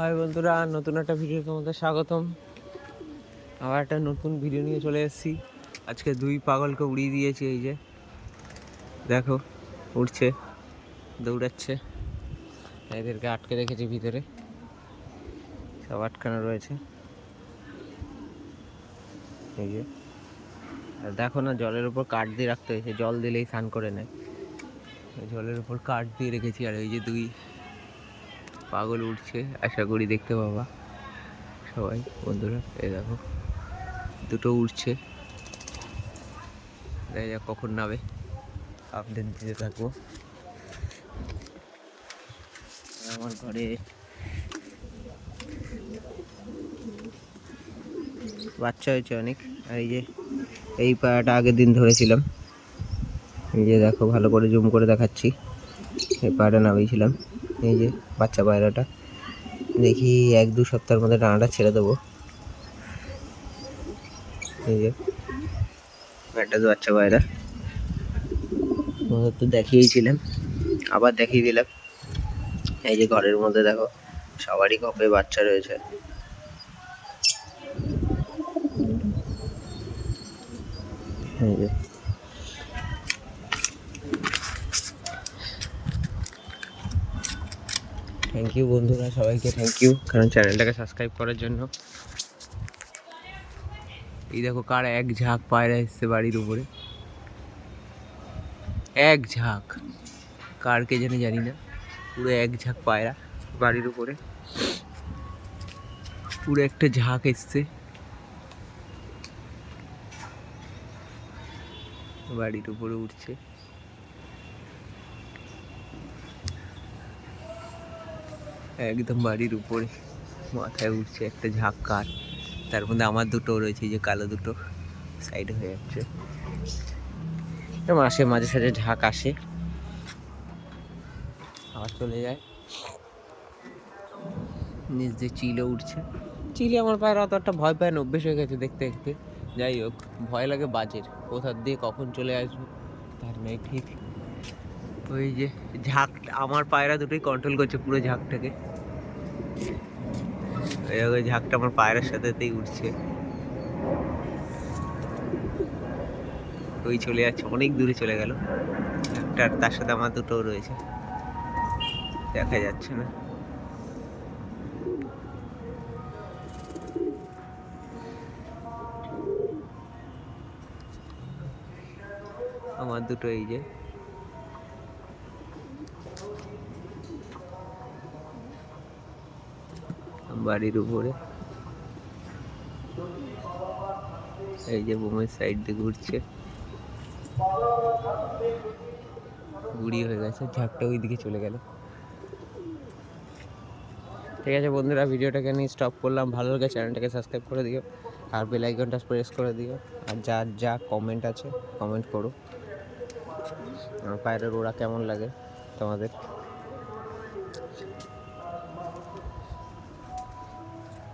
High বন্ধুরা, নতুন একটা ভিডিও তোমাদের স্বাগতম। আবার একটা নতুন ভিডিও নিয়ে চলে এসেছি। আজকে দুই পাগলকে উড়িয়ে দিয়েছি। এই যে দেখো, উড়ছে, দৌড়াচ্ছে। এদেরকে আটকে রেখেছি ভিতরে, সব আটকানো রয়েছে। এই যে আর দেখো না, জলের উপর কাঠ দিয়ে রাখতে হয়েছে, জল দিলেই স্নান করে নেয়। জলের উপর কাঠ দিয়ে রেখেছি। আর এই যে দুই পাগল উঠছে, আশা করি দেখতে পাবা সবাই বন্ধুরা। এই দেখো, দুটো উঠছে, দেখা যাক কখন নামে, আপডেট দিতে থাকবো। আমার ঘরে বাচ্চা হয়েছে অনেক। আর এই যে এই পায়রাটা আগের দিন ধরেছিলাম, এই যে দেখো, ভালো করে জুম করে দেখাচ্ছি। এই পায়রাটা নামিয়েছিলাম, এই যে বাচ্চা পায়রাটা। দেখি 1-2 সপ্তাহের মধ্যে ডানাটা ছেড়ে দেবো। এই যে একটা তো বাচ্চা পায়রা, তো দেখিয়েছিলাম, আবার দেখিয়ে দিলাম। এই যে ঘরের মধ্যে দেখো, সবারই কপে বাচ্চা রয়েছে। এই যে থ্যাংক ইউ বন্ধুরা, সবাইকে থ্যাংক ইউ, কারণ চ্যানেলটাকে সাবস্ক্রাইব করার জন্য। এই দেখো, কার এক ঝাঁক পায়রা এসছে বাড়ির উপরে, এক ঝাঁক, কার কে জানি না, পুরো এক ঝাঁক পায়রা বাড়ির উপরে, পুরো একটা ঝাঁক এসছে বাড়ির উপরে, উঠছে একদম বাড়ির উপরে, মাথায় উঠছে একটা ঝাঁক কার। তার মধ্যে আমার দুটো রয়েছে, এই যে কালো দুটো সাইড হয়ে যাচ্ছে। আসে মাঝে সাঝে ঝাঁক আসে, আবার চলে যায়। নিচ দিয়ে চিলও উঠছে। চিলি আমার পায়রা অত একটা ভয় পায় না, অভ্যেস হয়ে গেছে দেখতে দেখতে। যাই হোক, ভয় লাগে বাজের, কোথার দিয়ে কখন চলে আসবে তার নেই ঠিক। ওই যে ঝাঁক, আমার পায়রা দুটোই কন্ট্রোল করছে পুরো ঝাঁকটাকে। ওই ঝাঁকটা আমার পায়রার সাথেই উঠছে। ওই চলে যাচ্ছে, অনেক দূরে চলে গেল একটা, তার সাথে আমার দুটোও রয়েছে, দেখা যাচ্ছে না। আমার দুটো এই যে বাড়ির উপরে, এই যে বোমের সাইড দিয়ে ঘুরছে, গুড়ি হয়ে গেছে, ঝাঁকটা ওই দিকে চলে গেল। ঠিক আছে বন্ধুরা, ভিডিওটাকে নিয়ে স্টপ করলাম। ভালো লাগে চ্যানেলটাকে সাবস্ক্রাইব করে দিও, আর বেল আইকনটা প্রেস করে দিও। আর যা কমেন্ট আছে কমেন্ট করো, পায়রার ওরা কেমন লাগে তোমাদের।